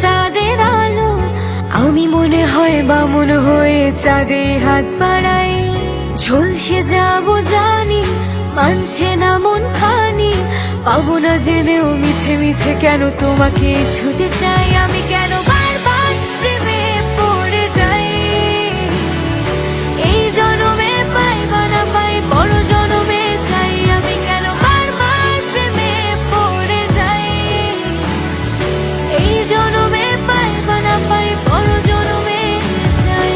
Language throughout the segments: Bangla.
চাঁদের আলো, আমি মনে হয় বামুন হয়ে চাঁদে হাত বাড়াই। ঝলসে যাব জানি, মানছে না মন খানি, পাবো না জেনেও মিছে মিছে কেন তোমাকে ছুটে চাই। আমি কেন বারবার প্রেমে পড়ে যাই, এই জনমে পাই বা না পাই বড় জনমে চাই। আমি কেন বারবার প্রেমে পড়ে যাই, এই জনমে পাই বা না পাই বড় জনমে চাই।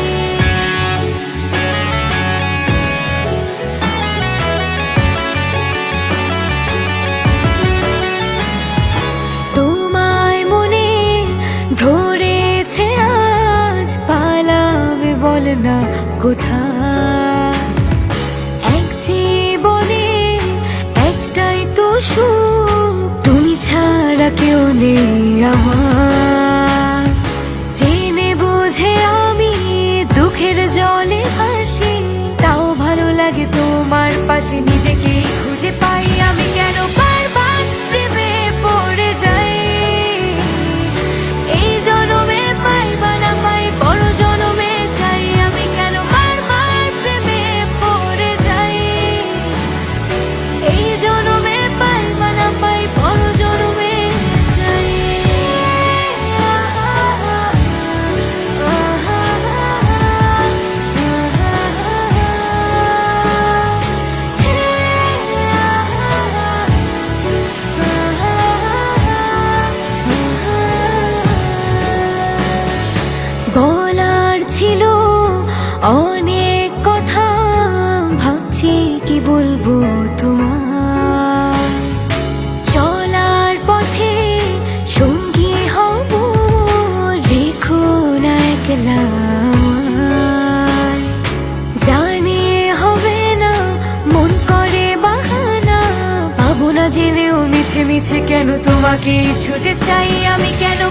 তোমায় মনে ধরেছে আজ, পালাবে বল না কোথায়। এক জীবনে একটাই তো সুখ, তুমি ছাড়া কেউ নেই আমার। জেনে বুঝে আমি দুঃখের জলে ভাসি, তাও ভালো লাগে তোমার পাশে নিজেকে খুঁজে পাই। আমি কেন বারবার প্রেমে পড়ে যাই, এই জনমে পাই বা না পাই বড় জনমে চাই। আমি কেন বারবার প্রেমে পড়ে যাই, এই জনমে পাই বা না পাই বড় জনমে চাই। বলার ছিল অনেক কথা, ভাবছি কি বলবো তোমার। চলার পথে সঙ্গী হব, রেখো না একলা আমায়। জানি হবে না, মন করে বাহানা, পাবো না জেনেও মিছে মিছে কেন তোমাকে ছুটে চাই। আমি কেন